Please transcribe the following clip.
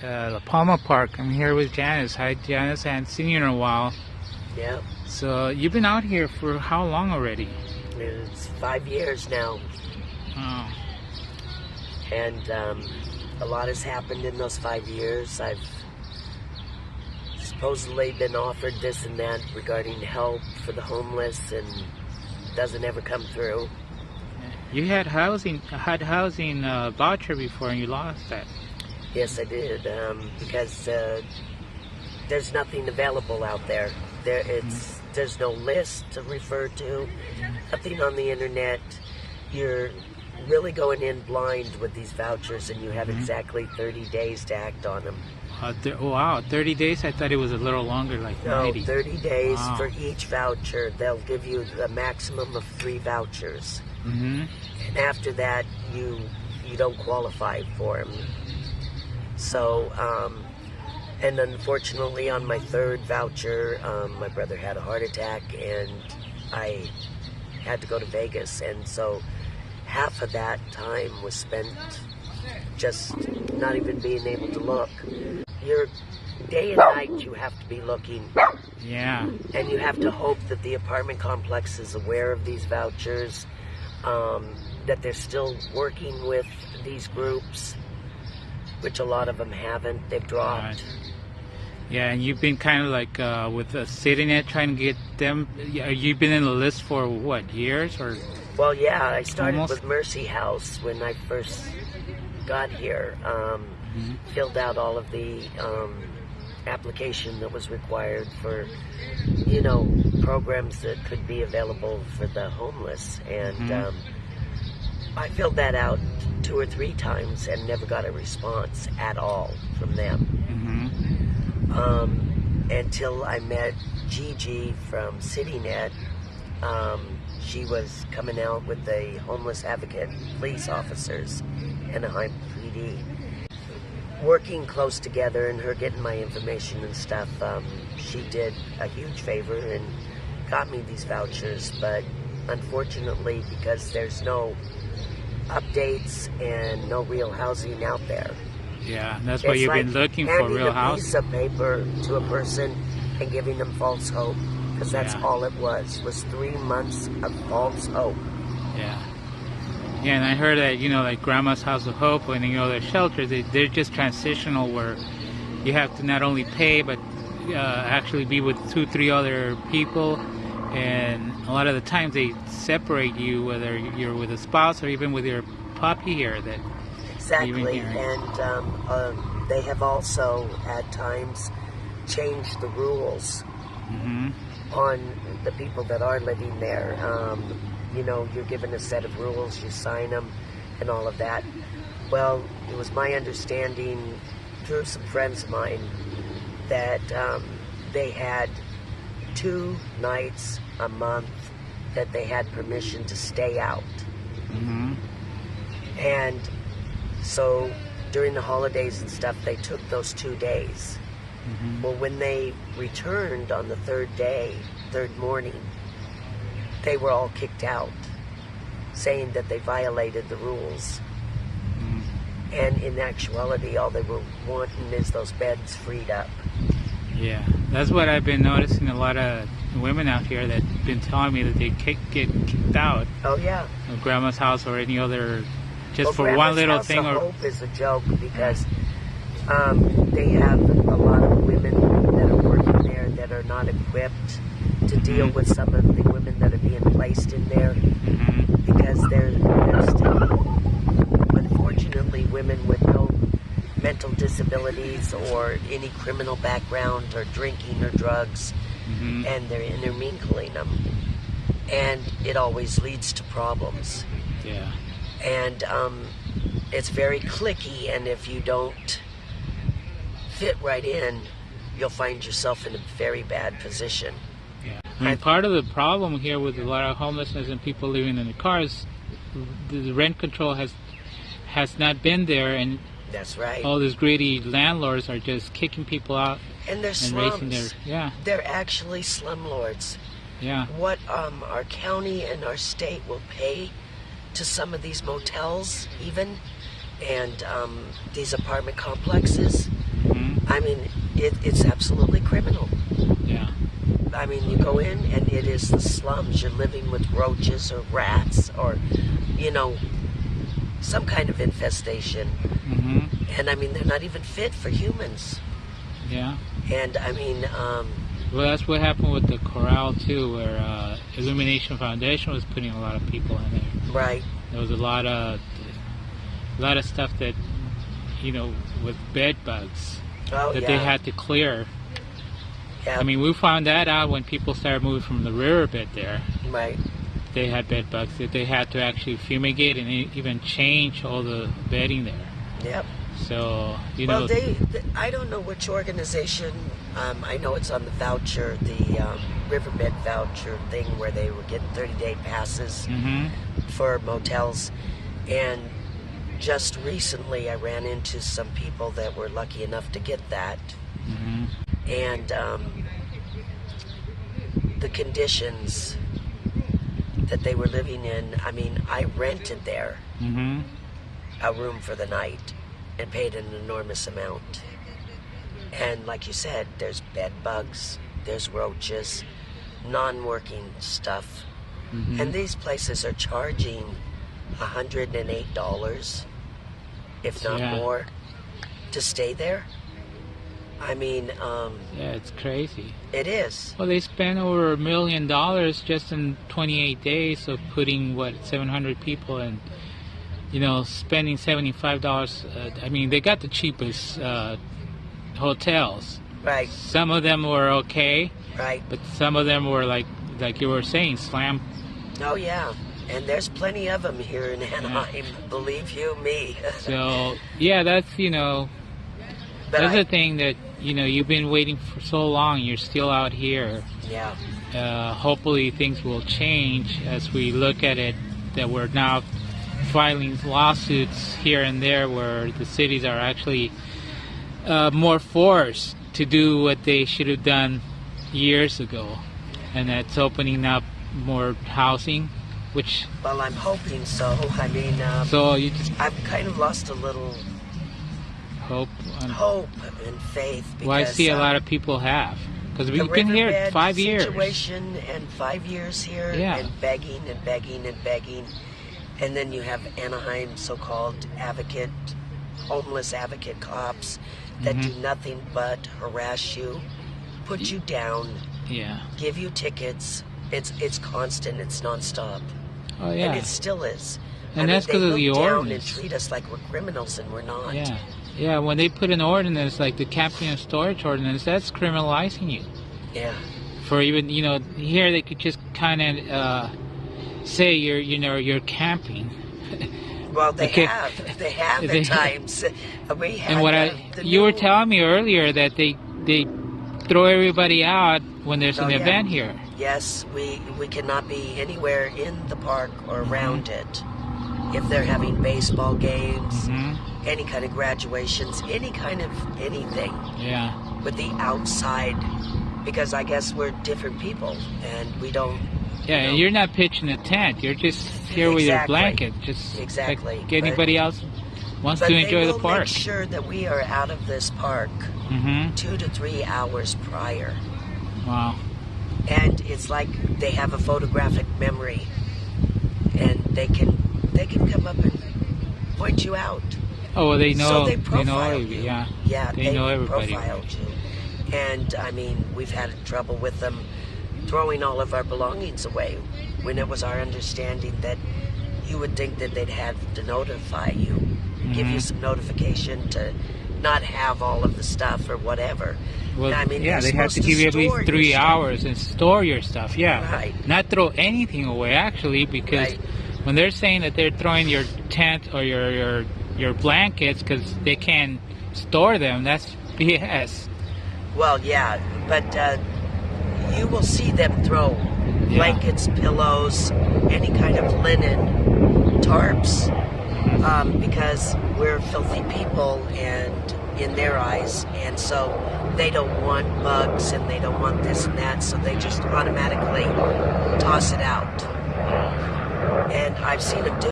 the Palma Park. I'm here with Janice. Hi, Janice. I haven't seen you in a while. Yeah. So you've been out here for how long already? It's 5 years now. Oh. And a lot has happened in those 5 years. I've supposedly been offered this and that regarding help for the homeless, and doesn't ever come through. You had housing voucher before, and you lost that. Yes, I did, because there's nothing available out there. There's no list to refer to, nothing on the internet. You're really going in blind with these vouchers, and you have exactly 30 days to act on them. Wow, 30 days? I thought it was a little longer, like 90. No, 30 days Wow. for each voucher. They'll give you a maximum of 3 vouchers. And after that, you don't qualify for them. So, and unfortunately on my 3rd voucher, my brother had a heart attack and I had to go to Vegas. And so half of that time was spent just not even being able to look. You're day and night, you have to be looking. Yeah. And you have to hope that the apartment complex is aware of these vouchers, that they're still working with these groups, which a lot of them haven't. They've dropped. Right. Yeah, and you've been kind of like with the CityNet trying to get them. You've been in the list for what, years or? Well, yeah, I started Almost. with Mercy House when I first got here. Filled out all of the application that was required for, programs that could be available for the homeless. And I filled that out 2 or 3 times and never got a response at all from them. Until I met Gigi from CityNet. She was coming out with the homeless advocate police officers and a high PD. Working close together and her getting my information and stuff, she did a huge favor and got me these vouchers. But unfortunately, because there's no updates and no real housing out there. Yeah, that's why you've been looking for real house. Handing a piece of paper to a person and giving them false hope, because that's all it was 3 months of false hope. Yeah. Yeah, and I heard that, like Grandma's House of Hope, when their shelters, they're just transitional, where you have to not only pay, but actually be with 2, 3 other people. And a lot of the times they separate you, whether you're with a spouse or even with your puppy here. Exactly, and they have also at times changed the rules on the people that are living there. You're given a set of rules, you sign them, and all of that. Well, it was my understanding through some friends of mine that they had 2 nights a month that they had permission to stay out. And so during the holidays and stuff, they took those 2 days. Well, when they returned on the 3rd morning, they were all kicked out, saying that they violated the rules. And in actuality, all they were wanting is those beds freed up. Yeah, that's what I've been noticing. A lot of women out here that have been telling me that they get kicked out. Oh, yeah. Of Grandma's house or any other, just for Grandma's one little House thing. of Or Hope is a joke, because they have a lot of women that are working there that are not equipped to deal with some of the women that are being placed in there, because they're still, unfortunately, women with no mental disabilities or any criminal background or drinking or drugs, and they're intermingling them, and it always leads to problems. Yeah. And it's very cliquey, and if you don't fit right in, you'll find yourself in a very bad position. Yeah. I mean, part of the problem here with a lot of homelessness and people living in the cars, the rent control has not been there, and that's right. All these greedy landlords are just kicking people out and they're slums. They're actually slumlords. Yeah. What our county and our state will pay to some of these motels, even, and these apartment complexes, I mean, it's absolutely criminal. Yeah. I mean, you go in and it is the slums. You're living with roaches or rats or, you know, some kind of infestation. And I mean, they're not even fit for humans. Yeah. And I mean, well, that's what happened with the corral too, where Illumination Foundation was putting a lot of people in there. right. There was a lot of stuff that, you know, with bed bugs Oh, that yeah. they had to clear. Yeah. I mean, we found that out when people started moving from the riverbed there. right. They had bed bugs that they had to actually fumigate and even change all the bedding there. Yep. So, you Well, know. I don't know which organization. I know it's on the voucher, the riverbed voucher thing, where they were getting 30-day passes for motels. And just recently, I ran into some people that were lucky enough to get that. And the conditions that they were living in, I mean, I rented there a room for the night and paid an enormous amount. And like you said, there's bed bugs, there's roaches, non-working stuff. And these places are charging $108, if not more, to stay there. I mean, yeah, it's crazy. it is. Well, they spent over $1 million just in 28 days of putting, 700 people in, you know, spending $75. I mean, they got the cheapest hotels. Right. Some of them were okay, Right. but some of them were like you were saying, slam. Oh, yeah. And there's plenty of them here in Anaheim, believe you me. So, yeah, that's, you know, But that's the thing that, you know, you've been waiting for so long, you're still out here. yeah. Hopefully things will change as we look at it, that we're now filing lawsuits here and there where the cities are actually more forced to do what they should have done years ago. And that's opening up more housing, which... Well, I'm hoping so. I mean, So you just I've kind of lost a little hope. hope and faith. Because, Well, I see a lot of people have. Because the we've been here riverbed 5 years. situation and 5 years here, Yeah. and begging and begging and begging. And then you have Anaheim so-called advocate, homeless advocate cops that do nothing but harass you, put you down, Yeah. give you tickets. It's constant. It's nonstop. Oh, yeah. And it still is. And that's they 'cause of look the down ordinance. and treat us like we're criminals, and we're not. Yeah. Yeah, when they put an ordinance like the camping and storage ordinance, that's criminalizing you. Yeah. For even, you know, here they could just kind of say you're camping. Well, they Okay. have. They have They- at times. We had And what you were new- telling me earlier that they throw everybody out when there's an Oh, yeah. event here. Yes, we cannot be anywhere in the park or around it. If they're having baseball games, any kind of graduations, any kind of anything Yeah. with the outside, because I guess we're different people and we don't. Yeah, and you're not pitching a tent. You're just here with your Exactly. blanket, just Exactly, like anybody else wants But to they enjoy will the park. make sure that we are out of this park 2 to 3 hours prior. Wow. And it's like they have a photographic memory, and they can come up and point you out. Oh, well, they know. So they know profile you. you. Yeah. Yeah, They know everybody. profiled you. And I mean, we've had trouble with them throwing all of our belongings away when it was our understanding that you would think that they'd have to notify you, give you some notification to not have all of the stuff or whatever. Well, I mean, yeah, they're they have to supposed give you at store least your 3 stuff. hours and store your stuff. Yeah. Right. Not throw anything away, actually, because Right. when they're saying that they're throwing your tent or your blankets because they can't store them, that's BS. Well, yeah, but you will see them throw blankets, pillows, any kind of linen, tarps, because we're filthy people and in their eyes, and so they don't want bugs and they don't want this and that, so they just automatically toss it out. And I've seen them do